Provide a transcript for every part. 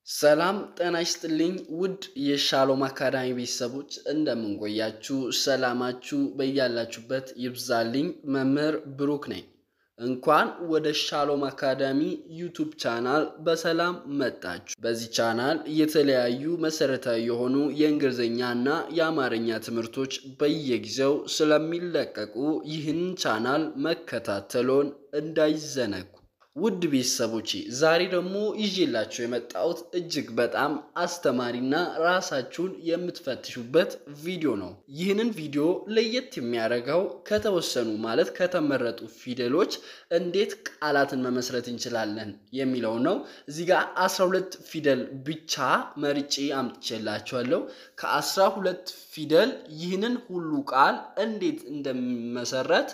ሰላም ጤና ይስጥልኝ ውድ የሻሎም አካዳሚ ቤተሰቦች እንደምን ቆያችሁ ሰላማችሁ በእያላችሁበት ይብዛልኝ መምህር ብሩክ ነኝ እንኳን ወደ ሻሎም አካዳሚ ዩቲዩብ ቻናል በሰላም መጣችሁ በዚህ ቻናል የተለያዩ መሰረታዊ የሆኑ የእንግሊዝኛና የአማርኛ ትምህርቶች በየጊዜው ስለሚለቀቁ ይህን ቻናል መከታተሉን እንዳይዘነጉ ውድ ቤተሰቦቼ ዛሬ ደግሞ ይዤላችሁ የመጣሁት እጅግ በጣም አስተማሪና ራሳችሁን የምትፈትሹበት ቪዲዮ ነው። ይህንን ቪዲዮ ለየት የሚያደርገው ከተወሰኑ ማለት ከተመረጡ ፊደሎች እንዴት ቃላትን መመስረት እንችላለን የሚለው ነው። እዚህ ጋር 12 ፊደል ብቻ መርጬ አምጥቼላችኋለሁ። ከ12 ፊደል ይህንን ሁሉ ቃል እንዴት እንደሚመሰረት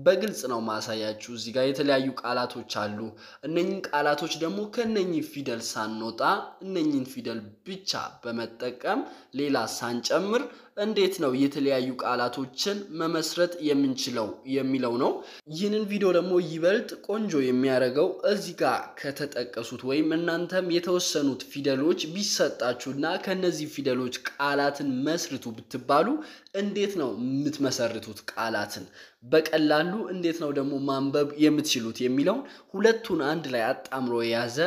በግልጽ ነው ማሳያችሁ። እዚህ ጋር የተለያዩ ቃላቶች አሉ። እነኚህ ቃላቶች ደግሞ ከነኚህ ፊደል ሳንወጣ እነኚህን ፊደል ብቻ በመጠቀም ሌላ ሳንጨምር እንዴት ነው የተለያዩ ቃላቶችን መመስረት የምንችለው የሚለው ነው። ይህንን ቪዲዮ ደግሞ ይበልጥ ቆንጆ የሚያደርገው እዚህ ጋር ከተጠቀሱት ወይም እናንተም የተወሰኑት ፊደሎች ቢሰጣችሁና ከነዚህ ፊደሎች ቃላትን መስርቱ ብትባሉ እንዴት ነው የምትመሰርቱት ቃላትን በቀላሉ እንዴት ነው ደግሞ ማንበብ የምትችሉት የሚለው ሁለቱን አንድ ላይ አጣምሮ የያዘ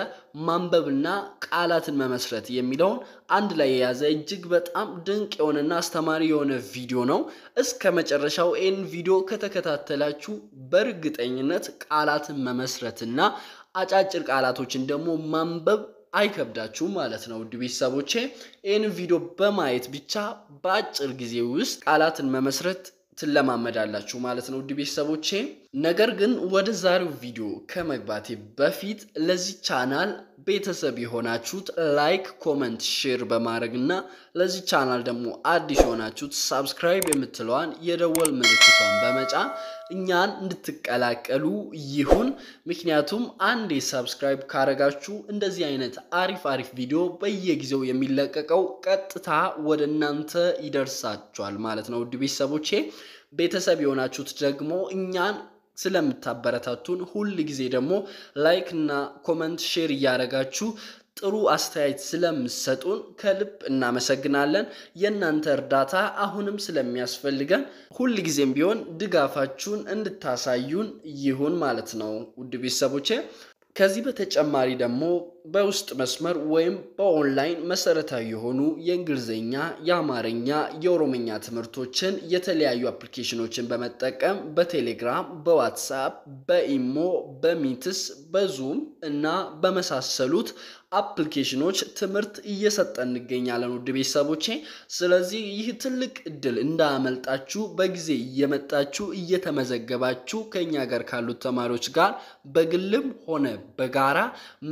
ማንበብና ቃላትን መመስረት የሚለው አንድ ላይ የያዘ እጅግ በጣም ድንቅ የሆነና አስተማሪ የሆነ ቪዲዮ ነው። እስከ መጨረሻው ይህን ቪዲዮ ከተከታተላችሁ በእርግጠኝነት ቃላትን መመስረትና አጫጭር ቃላቶችን ደግሞ ማንበብ አይከብዳችሁም ማለት ነው። ውድ ቤተሰቦቼ ይህን ቪዲዮ በማየት ብቻ በአጭር ጊዜ ውስጥ ቃላትን መመስረት ትለማመዳላችሁ ማለት ነው። ውድ ቤተሰቦቼ ነገር ግን ወደ ዛሬው ቪዲዮ ከመግባቴ በፊት ለዚህ ቻናል ቤተሰብ የሆናችሁት ላይክ ኮሜንት ሼር በማድረግና ለዚህ ቻናል ደግሞ አዲስ የሆናችሁት ሰብስክራይብ የምትለዋን የደወል ምልክቷን በመጫን እኛን እንድትቀላቀሉ ይሁን። ምክንያቱም አንዴ ሰብስክራይብ ካረጋችሁ እንደዚህ አይነት አሪፍ ቪዲዮ በየጊዜው የሚለቀቀው ቀጥታ ወደ እናንተ ይደርሳችኋል ማለት ነው። ውድ ቤተሰቦቼ ቤተሰብ የሆናችሁት ደግሞ እኛን ስለምታበረታቱን ሁሉ ጊዜ ደግሞ ላይክ እና ኮሜንት ሼር ያረጋችሁ ጥሩ አስተያየት ስለምትሰጡን ከልብ እናመሰግናለን። የእናንተ እርዳታ አሁንም ስለሚያስፈልገን ሁሉ ጊዜም ቢሆን ድጋፋችሁን እንድታሳዩን ይሁን ማለት ነው። ውድ ቤተሰቦቼ ከዚህ በተጨማሪ ደግሞ በውስጥ መስመር ወይም በኦንላይን መሰረታዊ የሆኑ የእንግሊዝኛ የአማርኛ የኦሮምኛ ትምህርቶችን የተለያዩ አፕሊኬሽኖችን በመጠቀም በቴሌግራም በዋትስአፕ በኢሞ በሚትስ በዙም እና በመሳሰሉት አፕሊኬሽኖች ትምህርት እየሰጠን እንገኛለን ውድ ቤተሰቦቼ። ስለዚህ ይህ ትልቅ እድል እንዳያመልጣችሁ በጊዜ እየመጣችሁ እየተመዘገባችሁ ከኛ ጋር ካሉት ተማሪዎች ጋር በግልም ሆነ በጋራ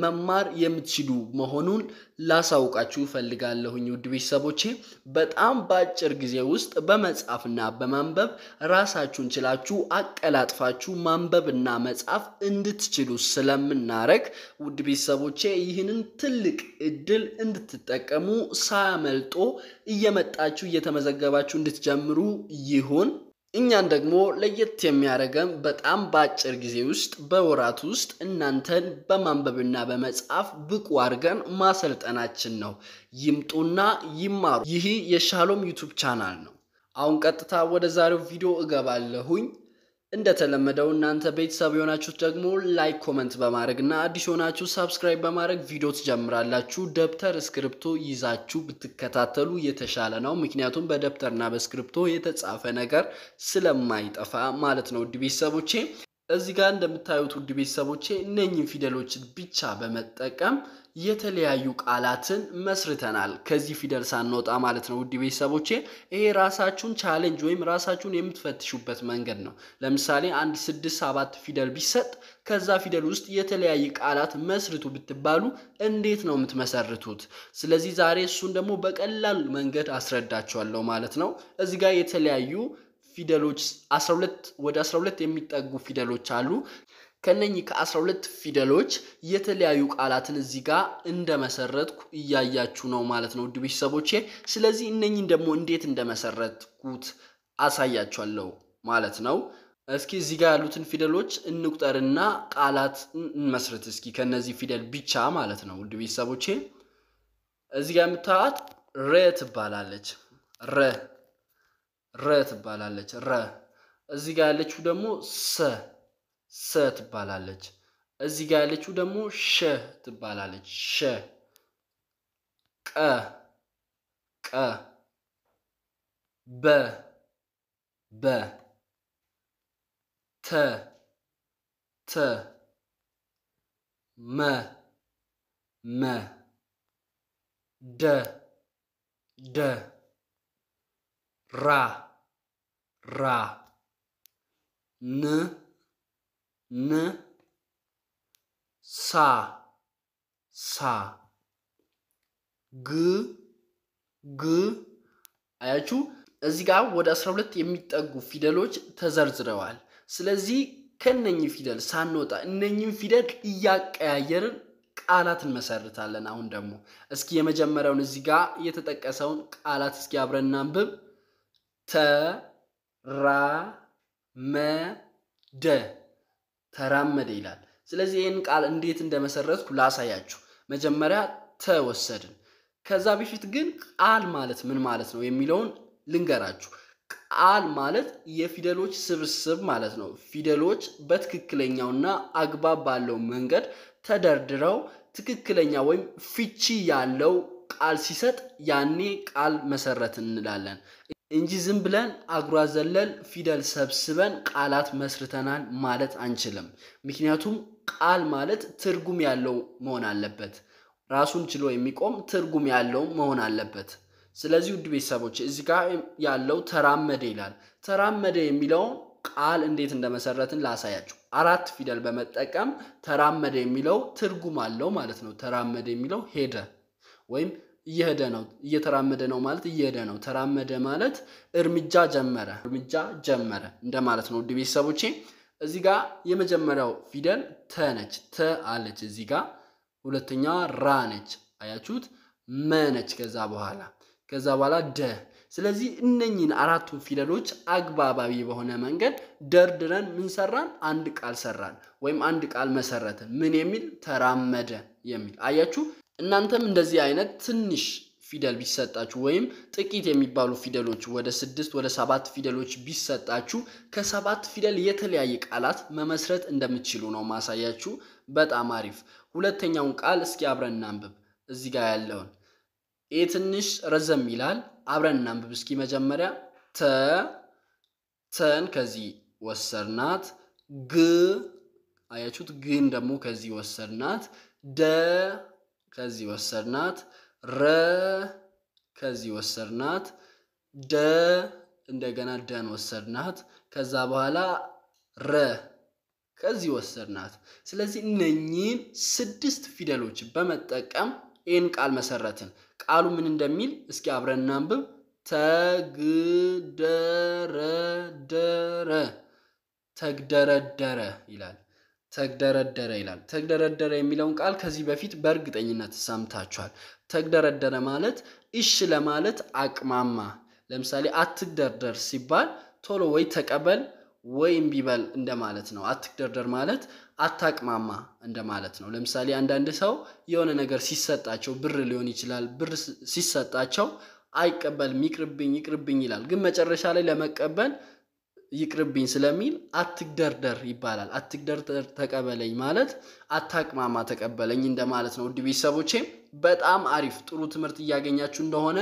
መማር የምትችሉ መሆኑን ላሳውቃችሁ ፈልጋለሁኝ ውድ ቤተሰቦቼ። በጣም በአጭር ጊዜ ውስጥ በመጻፍና በማንበብ ራሳችሁን ችላችሁ አቀላጥፋችሁ ማንበብና መጻፍ እንድትችሉ ስለምናረግ ውድ ቤተሰቦቼ ይህንን ትልቅ እድል እንድትጠቀሙ ሳያመልጦ እየመጣችሁ እየተመዘገባችሁ እንድትጀምሩ ይሁን። እኛን ደግሞ ለየት የሚያደርገን በጣም በአጭር ጊዜ ውስጥ በወራት ውስጥ እናንተን በማንበብና በመጻፍ ብቁ አድርገን ማሰልጠናችን ነው። ይምጡና ይማሩ። ይህ የሻሎም ዩቲዩብ ቻናል ነው። አሁን ቀጥታ ወደ ዛሬው ቪዲዮ እገባለሁኝ። እንደተለመደው እናንተ ቤተሰብ የሆናችሁት ደግሞ ላይክ ኮሜንት በማድረግና አዲስ የሆናችሁ ሰብስክራይብ በማድረግ ቪዲዮ ትጀምራላችሁ። ደብተር እስክሪፕቶ ይዛችሁ ብትከታተሉ የተሻለ ነው። ምክንያቱም በደብተርና በስክሪፕቶ የተጻፈ ነገር ስለማይጠፋ ማለት ነው። ውድ ቤተሰቦቼ እዚህ ጋር እንደምታዩት ውድ ቤተሰቦቼ እነኚህን ፊደሎች ብቻ በመጠቀም የተለያዩ ቃላትን መስርተናል ከዚህ ፊደል ሳንወጣ ማለት ነው። ውድ ቤተሰቦቼ ይሄ ራሳችሁን ቻሌንጅ ወይም ራሳችሁን የምትፈትሹበት መንገድ ነው። ለምሳሌ አንድ 6-7 ፊደል ቢሰጥ ከዛ ፊደል ውስጥ የተለያየ ቃላት መስርቱ ብትባሉ እንዴት ነው የምትመሰርቱት? ስለዚህ ዛሬ እሱን ደግሞ በቀላል መንገድ አስረዳችኋለሁ ማለት ነው። እዚህ ጋር የተለያዩ ፊደሎች 12 ወደ 12 የሚጠጉ ፊደሎች አሉ። ከነኚህ ከ12 ፊደሎች የተለያዩ ቃላትን እዚህ ጋር እንደመሰረትኩ እያያችሁ ነው ማለት ነው ውድ ቤተሰቦቼ። ስለዚህ እነኚህን ደግሞ እንዴት እንደመሰረትኩት አሳያችኋለሁ ማለት ነው። እስኪ እዚህ ጋር ያሉትን ፊደሎች እንቁጠርና ቃላት እንመስርት እስኪ ከነዚህ ፊደል ብቻ ማለት ነው። ውድ ቤተሰቦቼ እዚህ ጋር የምታዩት ረ ትባላለች። ረ ትባላለች። ረ እዚህ ጋር ያለችው ደግሞ ሰ ትባላለች። እዚህ ጋር ያለችው ደግሞ ሸ ትባላለች። ሸ ቀ በ ተ መ ደ ራ ን ሳ ግ አያችሁ እዚህ ጋር ወደ 12 የሚጠጉ ፊደሎች ተዘርዝረዋል። ስለዚህ ከነኚህ ፊደል ሳንወጣ እነኚህን ፊደል እያቀያየርን ቃላት እንመሰርታለን። አሁን ደግሞ እስኪ የመጀመሪያውን እዚህ ጋር የተጠቀሰውን ቃላት እስኪ አብረን እናንብብ። ተራመደ ይላል። ስለዚህ ይሄን ቃል እንዴት እንደመሰረትኩ ላሳያችሁ። መጀመሪያ ተወሰድን። ከዛ በፊት ግን ቃል ማለት ምን ማለት ነው የሚለውን ልንገራችሁ። ቃል ማለት የፊደሎች ስብስብ ማለት ነው። ፊደሎች በትክክለኛውና አግባብ ባለው መንገድ ተደርድረው ትክክለኛ ወይም ፍቺ ያለው ቃል ሲሰጥ ያኔ ቃል መሰረትን እንላለን እንጂ ዝም ብለን አጉራ ዘለል ፊደል ሰብስበን ቃላት መስርተናል ማለት አንችልም። ምክንያቱም ቃል ማለት ትርጉም ያለው መሆን አለበት። ራሱን ችሎ የሚቆም ትርጉም ያለው መሆን አለበት። ስለዚህ ውድ ቤተሰቦች እዚህ ጋር ያለው ተራመደ ይላል። ተራመደ የሚለው ቃል እንዴት እንደመሰረትን ላሳያችሁ። 4 ፊደል በመጠቀም ተራመደ የሚለው ትርጉም አለው ማለት ነው። ተራመደ የሚለው ሄደ ወይም እየሄደ ነው። እየተራመደ ነው ማለት እየሄደ ነው። ተራመደ ማለት እርምጃ ጀመረ እንደማለት ነው። ውድ ቤተሰቦቼ እዚህ ጋር የመጀመሪያው ፊደል ተ ነች። ተ አለች እዚህ ጋር። ሁለተኛዋ ራ ነች። አያችሁት? መ ነች ከዛ በኋላ ደ። ስለዚህ እነኚህን 4ቱን ፊደሎች አግባባዊ በሆነ መንገድ ደርድረን ምን ሰራን? አንድ ቃል ሰራን ወይም አንድ ቃል መሰረትን። ምን የሚል? ተራመደ የሚል። አያችሁ? እናንተም እንደዚህ አይነት ትንሽ ፊደል ቢሰጣችሁ ወይም ጥቂት የሚባሉ ፊደሎች ወደ 6 ወደ 7 ፊደሎች ቢሰጣችሁ ከ7 ፊደል የተለያየ ቃላት መመስረት እንደምትችሉ ነው ማሳያችሁ። በጣም አሪፍ። ሁለተኛውን ቃል እስኪ አብረን እናንብብ። እዚህ ጋር ያለውን ትንሽ ረዘም ይላል። አብረን እናንብብ እስኪ። መጀመሪያ ተን ከዚህ ወሰርናት። አያችሁት? ግን ደግሞ ከዚህ ወሰርናት። ከዚህ ወሰርናት። ከዚህ ወሰርናት። እንደገና ደን ወሰርናት። ከዛ በኋላ ከዚህ ወሰርናት። ስለዚህ እነኚህን 6 ፊደሎች በመጠቀም ይህን ቃል መሰረትን። ቃሉ ምን እንደሚል እስኪ አብረን እናንብብ። ተግደረደረ ይላል። ተግደረደረ የሚለውን ቃል ከዚህ በፊት በእርግጠኝነት ሰምታችኋል። ተግደረደረ ማለት እሺ ለማለት አቅማማ። ለምሳሌ አትግደርደር ሲባል ቶሎ ወይ ተቀበል ወይ እምቢ በል እንደማለት ነው። አትግደርደር ማለት አታቅማማ እንደማለት ነው። ለምሳሌ አንዳንድ ሰው የሆነ ነገር ሲሰጣቸው ብር ሊሆን ይችላል። ብር ሲሰጣቸው አይቀበልም፣ ይቅርብኝ ይላል። ግን መጨረሻ ላይ ለመቀበል ይቅርብኝ ስለሚል አትግደርደር ይባላል። አትግደርደር ተቀበለኝ ማለት አታቅማማ ተቀበለኝ እንደማለት ነው። ውድ ቤተሰቦቼ በጣም አሪፍ ጥሩ ትምህርት እያገኛችሁ እንደሆነ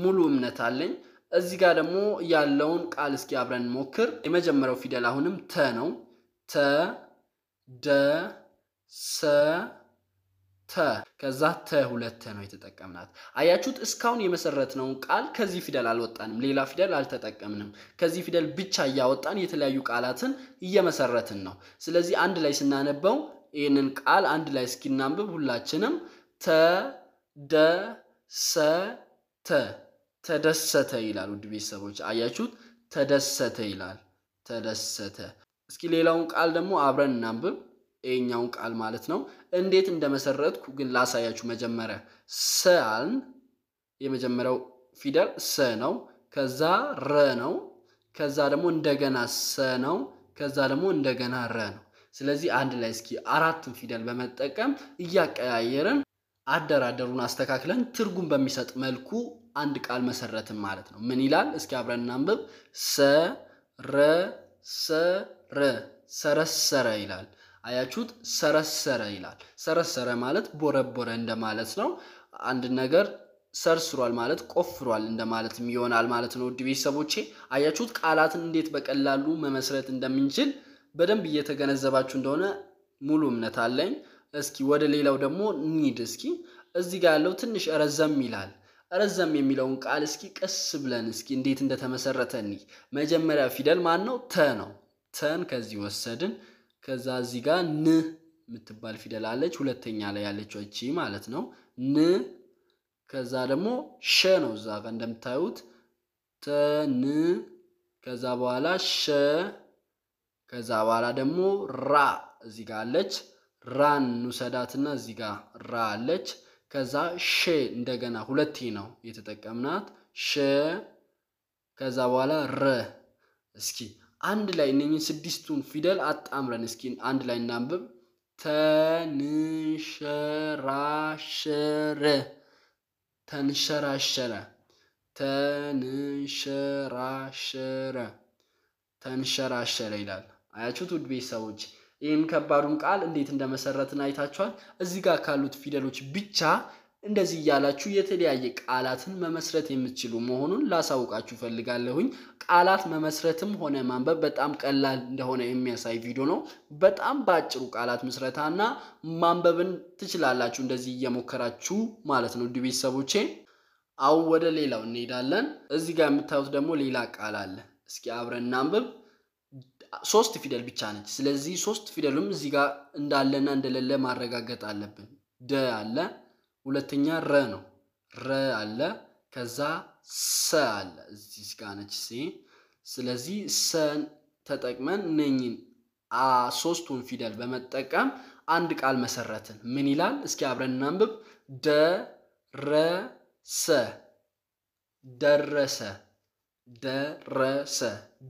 ሙሉ እምነት አለኝ። እዚህ ጋር ደግሞ ያለውን ቃል እስኪ አብረን ሞክር። የመጀመሪያው ፊደል አሁንም ተ ነው። ከዛ ሁለት ነው የተጠቀምናት። አያችሁት? እስካሁን የመሰረትነውን ቃል ከዚህ ፊደል አልወጣንም፣ ሌላ ፊደል አልተጠቀምንም። ከዚህ ፊደል ብቻ እያወጣን የተለያዩ ቃላትን እየመሰረትን ነው። ስለዚህ አንድ ላይ ስናነበው ይህንን ቃል አንድ ላይ እስኪናንብብ ሁላችንም ተደሰተ ይላል። ውድ ቤተሰቦች አያችሁት? ተደሰተ ይላል። ተደሰተ። እስኪ ሌላውን ቃል ደግሞ አብረን እናንብብ። ይሄኛውን ቃል ማለት ነው። እንዴት እንደመሰረትኩ ግን ላሳያችሁ። መጀመሪያ ሰአልን የመጀመሪያው ፊደል ሰ ነው። ከዛ ረ ነው። ከዛ ደግሞ እንደገና ሰ ነው ከዛ ደግሞ እንደገና ረ ነው ስለዚህ አንድ ላይ እስኪ አራቱን ፊደል በመጠቀም እያቀያየርን አደራደሩን አስተካክለን ትርጉም በሚሰጥ መልኩ አንድ ቃል መሰረትን ማለት ነው ምን ይላል እስኪ አብረን እናንብብ ሰረሰረ ሰረሰረ ይላል አያችሁት ሰረሰረ ይላል ሰረሰረ ማለት ቦረቦረ እንደማለት ነው አንድ ነገር ሰርስሯል ማለት ቆፍሯል እንደማለትም ይሆናል ማለት ነው ውድ ቤተሰቦቼ አያችሁት ቃላትን እንዴት በቀላሉ መመስረት እንደምንችል በደንብ እየተገነዘባችሁ እንደሆነ ሙሉ እምነት አለኝ እስኪ ወደ ሌላው ደግሞ ኒድ እስኪ እዚህ ጋር ያለው ትንሽ ረዘም ይላል ረዘም የሚለውን ቃል እስኪ ቀስ ብለን እስኪ እንዴት እንደተመሰረተ እንይ መጀመሪያ ፊደል ማን ነው ተ ነው ተን ከዚህ ወሰድን ከዛ እዚህ ጋር ን የምትባል ፊደል አለች ሁለተኛ ላይ ያለችው እቺ ማለት ነው ን ከዛ ደግሞ ሸ ነው እዛ ጋር እንደምታዩት ተን ከዛ በኋላ ሸ ከዛ በኋላ ደግሞ ራ እዚህ ጋር አለች ራን ንውሰዳትና እዚህ ጋር ራ አለች ከዛ ሸ እንደገና ሁለቴ ነው የተጠቀምናት ሸ ከዛ በኋላ ረ እስኪ አንድ ላይ እነኚህ ስድስቱን ፊደል አጣምረን እስኪ አንድ ላይ እናንብብ ተንሸራሸረ ተንሸራሸረ ተንሸራሸረ ተንሸራሸረ ይላል አያችሁት ውድ ቤተሰቦች ይሄን ከባዱን ቃል እንዴት እንደመሰረትን አይታችኋል እዚህ ጋር ካሉት ፊደሎች ብቻ እንደዚህ ያላችሁ የተለያየ ቃላትን መመስረት የምትችሉ መሆኑን ላሳውቃችሁ ፈልጋለሁኝ ቃላት መመስረትም ሆነ ማንበብ በጣም ቀላል እንደሆነ የሚያሳይ ቪዲዮ ነው በጣም ባጭሩ ቃላት መስረታና ማንበብን ትችላላችሁ እንደዚህ እየሞከራችሁ ማለት ነው ውድ ቤተሰቦቼ አሁን ወደ ሌላው እንሄዳለን እዚህ ጋር የምታዩት ደግሞ ሌላ ቃል አለ እስኪ አብረን እናንብብ ሶስት ፊደል ብቻ ነች ስለዚህ ሶስት ፊደሉም እዚህ ጋር እንዳለና እንደሌለ ማረጋገጥ አለብን ደ አለ ሁለተኛ ረ ነው ረ አለ ከዛ ሰ አለ እዚህ ጋር ነች ሲ ስለዚህ ሰን ተጠቅመን ነኝን ሶስቱን ፊደል በመጠቀም አንድ ቃል መሰረትን ምን ይላል እስኪ አብረን እናንብብ ደረሰ ደረሰ ደረሰ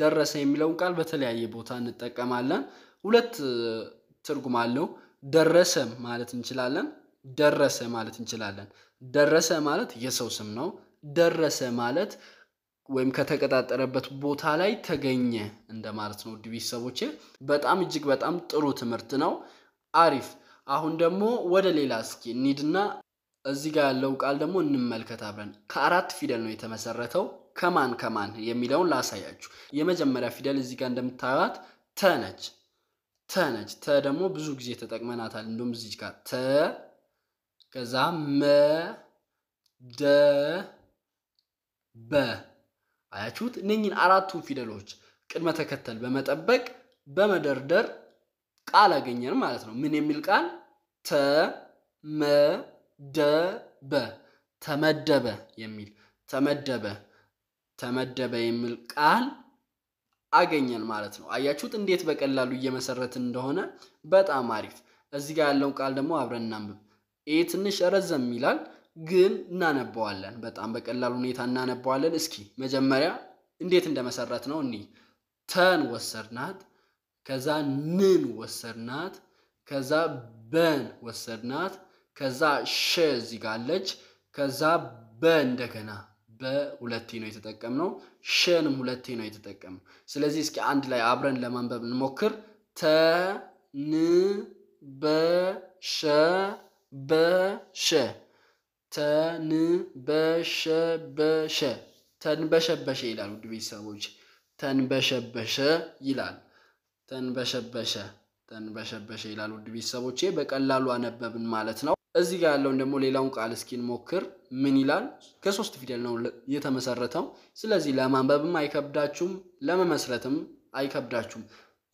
ደረሰ የሚለውን ቃል በተለያየ ቦታ እንጠቀማለን ሁለት ትርጉም አለው ደረሰ ማለት እንችላለን ደረሰ ማለት እንችላለን ደረሰ ማለት የሰው ስም ነው ደረሰ ማለት ወይም ከተቀጣጠረበት ቦታ ላይ ተገኘ እንደማለት ነው ውድ ቤተሰቦቼ በጣም እጅግ በጣም ጥሩ ትምህርት ነው አሪፍ አሁን ደግሞ ወደ ሌላ እስኪ እንሂድና እዚህ ጋር ያለው ቃል ደግሞ እንመልከት አብረን ከአራት ፊደል ነው የተመሰረተው ከማን የሚለውን ላሳያችሁ የመጀመሪያ ፊደል እዚህ ጋር እንደምታዩት ተነች ተ ደግሞ ብዙ ጊዜ ተጠቅመናታል እንደውም እዚህ ጋር ተ ከዛ መ ደ በ አያችሁት እነኚህን አራቱን ፊደሎች ቅድመ ተከተል በመጠበቅ በመደርደር ቃል አገኘን ማለት ነው ምን የሚል ቃል ተ መ ደ በ ተመደበ የሚል ተመደበ የሚል ቃል አገኘን ማለት ነው አያችሁት እንዴት በቀላሉ እየመሰረትን እንደሆነ በጣም አሪፍ እዚህ ጋር ያለው ቃል ደግሞ አብረን እናንብብ ይሄ ትንሽ ረዘም ይላል ግን እናነባዋለን በጣም በቀላሉ ሁኔታ እናነባዋለን እስኪ መጀመሪያ እንዴት እንደመሰረት ነው እንዴ ተን ወሰርናት ከዛ ንን ወሰርናት ከዛ በን ወሰርናት ከዛ ሸ እዚህ ጋር አለች ከዛ በ እንደገና በሁለቴ ነው የተጠቀምነው ሸንም ሁለቴ ነው የተጠቀምነው ስለዚህ እስኪ አንድ ላይ አብረን ለማንበብ እንሞክር ተ ን በ ሸ በሸ ተንበሸበሸ ተንበሸበሸ ይላል ውድ ቤተሰቦች ተንበሸበሸ ይላል ተንበሸበሸ ይላል ውድ ቤተሰቦቼ በቀላሉ አነበብን ማለት ነው እዚህ ጋር ያለውን ደግሞ ሌላውን ቃል እስኪ እንሞክር ምን ይላል ከሶስት ፊደል ነው የተመሰረተው ስለዚህ ለማንበብም አይከብዳችሁም ለመመስረትም አይከብዳችሁም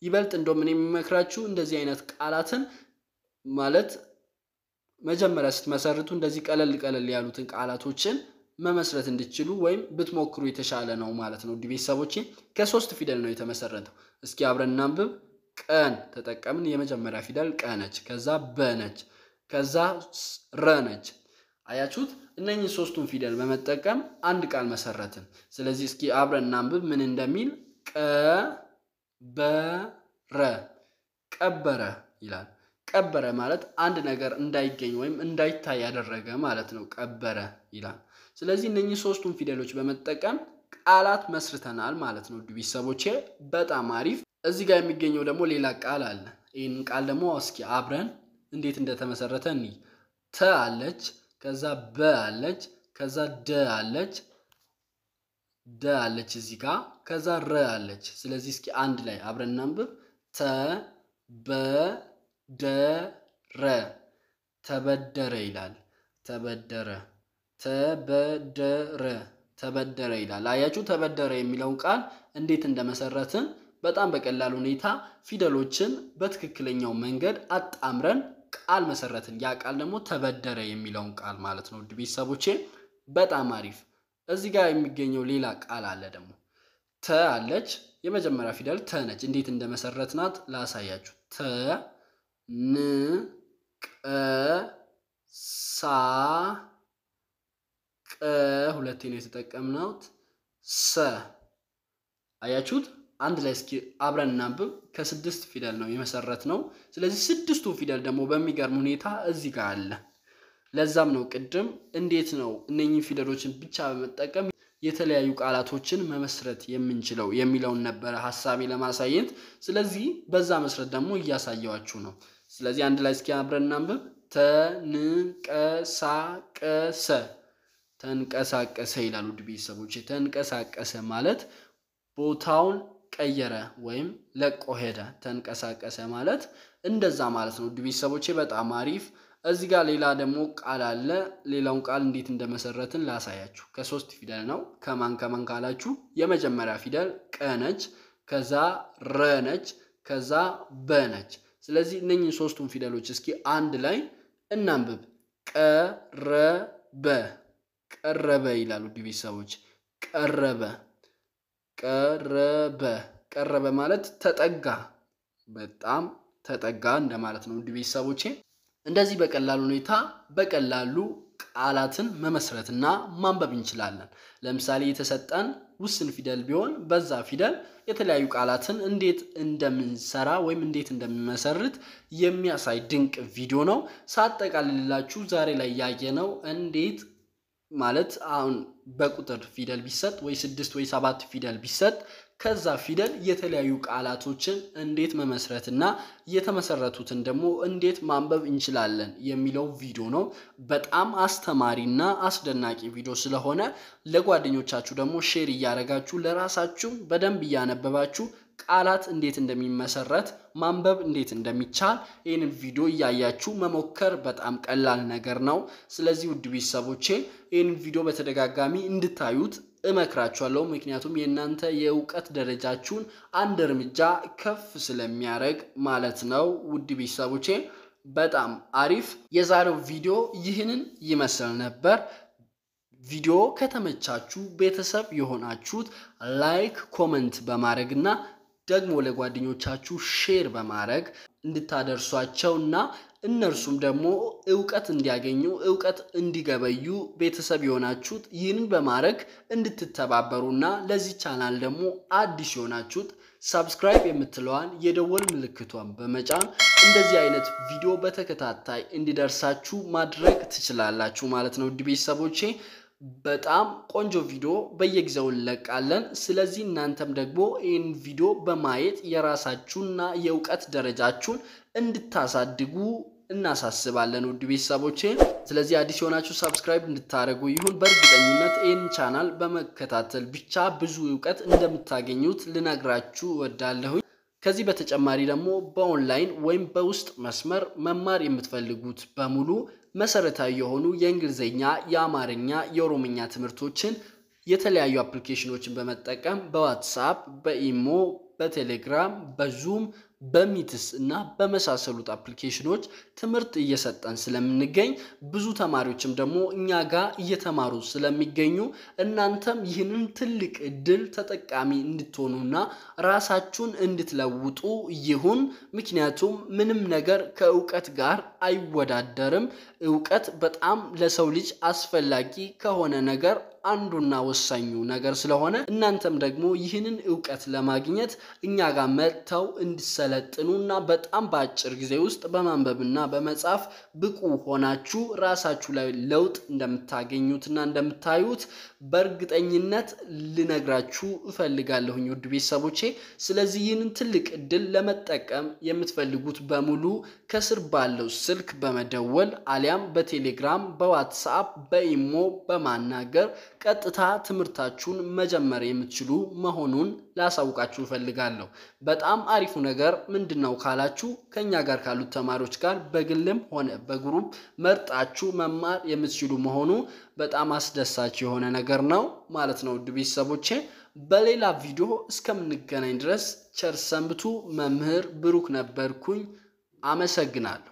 ይበልጥ እንደው ምን የሚመክራችሁ እንደዚህ አይነት ቃላትን ማለት መጀመሪያ ስትመሰርቱ እንደዚህ ቀለል ያሉትን ቃላቶችን መመስረት እንድትችሉ ወይም ብትሞክሩ የተሻለ ነው ማለት ነው ውድ ቤተሰቦቼ ከሶስት ፊደል ነው የተመሰረተው እስኪ አብረን እናንብብ ቀን ተጠቀምን የመጀመሪያ ፊደል ቀ ነች ከዛ በ ነች ከዛ ረ ነች አያችሁት እነኚህ ሶስቱን ፊደል በመጠቀም አንድ ቃል መሰረትን ስለዚህ እስኪ አብረን እናንብብ ምን እንደሚል ቀበረ ቀበረ ይላል። ቀበረ ማለት አንድ ነገር እንዳይገኝ ወይም እንዳይታይ ያደረገ ማለት ነው። ቀበረ ይላል። ስለዚህ እነኚህ ሶስቱን ፊደሎች በመጠቀም ቃላት መስርተናል ማለት ነው። ውድ ቤተሰቦቼ በጣም አሪፍ። እዚህ ጋር የሚገኘው ደግሞ ሌላ ቃል አለ። ይህን ቃል ደግሞ እስኪ አብረን እንዴት እንደተመሰረተ እንይ። ተ አለች፣ ከዛ በ አለች፣ ከዛ ደ አለች፣ ደ አለች እዚህ ጋር፣ ከዛ ረ አለች። ስለዚህ እስኪ አንድ ላይ አብረን እናንብብ። ተ በ ደ ረ ተበደረ ይላል። ተበደረ ተበደረ ተበደረ ይላል። አያችሁ ተበደረ የሚለውን ቃል እንዴት እንደመሰረትን በጣም በቀላል ሁኔታ ፊደሎችን በትክክለኛው መንገድ አጣምረን ቃል መሰረትን። ያ ቃል ደግሞ ተበደረ የሚለውን ቃል ማለት ነው። ውድ ቤተሰቦቼ በጣም አሪፍ። እዚህ ጋር የሚገኘው ሌላ ቃል አለ ደግሞ። ተ አለች፣ የመጀመሪያ ፊደል ተ ነች። እንዴት እንደመሰረትናት ላሳያችሁ። ተ ን ቀ ሳ ቀ ሁለቴ ነው የተጠቀምነው። ሰ አያችሁት? አንድ ላይ እስኪ አብረን እናንብብ። ከስድስት ፊደል ነው የመሰረትነው። ስለዚህ ስድስቱ ፊደል ደግሞ በሚገርም ሁኔታ እዚህ ጋር አለ። ለዛም ነው ቅድም እንዴት ነው እነኚህ ፊደሎችን ብቻ በመጠቀም የተለያዩ ቃላቶችን መመስረት የምንችለው የሚለውን ነበር ሐሳቤ ለማሳየት። ስለዚህ በዛ መስረት ደግሞ እያሳየዋችሁ ነው። ስለዚህ አንድ ላይ እስኪ አብረን እናንብብ። ተንቀሳቀሰ ተንቀሳቀሰ ይላል። ውድ ቤተሰቦቼ ተንቀሳቀሰ ማለት ቦታውን ቀየረ ወይም ለቆ ሄደ። ተንቀሳቀሰ ማለት እንደዛ ማለት ነው። ውድ ቤተሰቦቼ በጣም አሪፍ። እዚህ ጋር ሌላ ደግሞ ቃል አለ። ሌላውን ቃል እንዴት እንደመሰረትን ላሳያችሁ። ከሶስት ፊደል ነው። ከማን ከማን ካላችሁ የመጀመሪያ ፊደል ቀ ነች፣ ከዛ ረ ነች፣ ከዛ በ ነች። ስለዚህ እነኚህ ሶስቱን ፊደሎች እስኪ አንድ ላይ እናንብብ። ቀረበ ቀረበ ይላል። ውድ ቤተሰቦች ቀረበ ቀረበ ቀረበ ማለት ተጠጋ፣ በጣም ተጠጋ እንደማለት ነው። ውድ ቤተሰቦቼ እንደዚህ በቀላል ሁኔታ በቀላሉ ቃላትን መመስረትና ማንበብ እንችላለን። ለምሳሌ የተሰጠን ውስን ፊደል ቢሆን በዛ ፊደል የተለያዩ ቃላትን እንዴት እንደምንሰራ ወይም እንዴት እንደምንመሰርት የሚያሳይ ድንቅ ቪዲዮ ነው። ሳጠቃልላችሁ ዛሬ ላይ ያየነው እንዴት ማለት አሁን በቁጥር ፊደል ቢሰጥ ወይ 6 ወይ 7 ፊደል ቢሰጥ ከዛ ፊደል የተለያዩ ቃላቶችን እንዴት መመስረትና የተመሰረቱትን ደግሞ እንዴት ማንበብ እንችላለን የሚለው ቪዲዮ ነው። በጣም አስተማሪና አስደናቂ ቪዲዮ ስለሆነ ለጓደኞቻችሁ ደግሞ ሼር እያደረጋችሁ ለራሳችሁ በደንብ እያነበባችሁ ቃላት እንዴት እንደሚመሰረት ማንበብ እንዴት እንደሚቻል ይሄንን ቪዲዮ እያያችሁ መሞከር በጣም ቀላል ነገር ነው። ስለዚህ ውድ ቤተሰቦቼ ይሄንን ቪዲዮ በተደጋጋሚ እንድታዩት እመክራችኋለሁ። ምክንያቱም የእናንተ የእውቀት ደረጃችሁን አንድ እርምጃ ከፍ ስለሚያደርግ ማለት ነው። ውድ ቤተሰቦቼ በጣም አሪፍ። የዛሬው ቪዲዮ ይህንን ይመስል ነበር። ቪዲዮ ከተመቻችሁ ቤተሰብ የሆናችሁት ላይክ፣ ኮሜንት በማድረግና ደግሞ ለጓደኞቻችሁ ሼር በማድረግ እንድታደርሷቸውና እነርሱም ደግሞ ዕውቀት እንዲያገኙ ዕውቀት እንዲገበዩ ቤተሰብ የሆናችሁት ይህንን በማድረግ እንድትተባበሩና ለዚህ ቻናል ደግሞ አዲስ የሆናችሁት ሰብስክራይብ የምትለዋን የደወል ምልክቷን በመጫን እንደዚህ አይነት ቪዲዮ በተከታታይ እንዲደርሳችሁ ማድረግ ትችላላችሁ ማለት ነው። ውድ ቤተሰቦቼ በጣም ቆንጆ ቪዲዮ በየጊዜው እንለቃለን። ስለዚህ እናንተም ደግሞ ይህን ቪዲዮ በማየት የራሳችሁና የዕውቀት ደረጃችሁን እንድታሳድጉ እናሳስባለን ውድ ቤተሰቦቼ። ስለዚህ አዲስ የሆናችሁ ሰብስክራይብ እንድታደርጉ ይሁን። በእርግጠኝነት ይህን ቻናል በመከታተል ብቻ ብዙ ዕውቀት እንደምታገኙት ልነግራችሁ እወዳለሁ። ከዚህ በተጨማሪ ደግሞ በኦንላይን ወይም በውስጥ መስመር መማር የምትፈልጉት በሙሉ መሰረታዊ የሆኑ የእንግሊዘኛ፣ የአማርኛ፣ የኦሮምኛ ትምህርቶችን የተለያዩ አፕሊኬሽኖችን በመጠቀም በዋትስአፕ፣ በኢሞ፣ በቴሌግራም በዙም በሚትስ እና በመሳሰሉት አፕሊኬሽኖች ትምህርት እየሰጠን ስለምንገኝ ብዙ ተማሪዎችም ደግሞ እኛ ጋር እየተማሩ ስለሚገኙ እናንተም ይህንን ትልቅ እድል ተጠቃሚ እንድትሆኑና ራሳችሁን እንድትለውጡ ይሁን። ምክንያቱም ምንም ነገር ከእውቀት ጋር አይወዳደርም። እውቀት በጣም ለሰው ልጅ አስፈላጊ ከሆነ ነገር አንዱና ወሳኙ ነገር ስለሆነ እናንተም ደግሞ ይህንን እውቀት ለማግኘት እኛ ጋር መጥተው እንድሰለጥኑና በጣም በአጭር ጊዜ ውስጥ በማንበብና በመጻፍ ብቁ ሆናችሁ ራሳችሁ ላይ ለውጥ እንደምታገኙትና እንደምታዩት በእርግጠኝነት ልነግራችሁ እፈልጋለሁኝ ውድ ቤተሰቦቼ። ስለዚህ ይህንን ትልቅ እድል ለመጠቀም የምትፈልጉት በሙሉ ከስር ባለው ስልክ በመደወል አሊያም በቴሌግራም በዋትስአፕ በኢሞ በማናገር ቀጥታ ትምህርታችሁን መጀመር የምትችሉ መሆኑን ላሳውቃችሁ እፈልጋለሁ። በጣም አሪፉ ነገር ምንድነው ካላችሁ ከኛ ጋር ካሉት ተማሪዎች ጋር በግልም ሆነ በግሩፕ መርጣችሁ መማር የምትችሉ መሆኑ በጣም አስደሳች የሆነ ነገር ነው ማለት ነው። ውድ ቤተሰቦቼ በሌላ ቪዲዮ እስከምንገናኝ ድረስ ቸር ሰንብቱ። መምህር ብሩክ ነበርኩኝ። አመሰግናለሁ።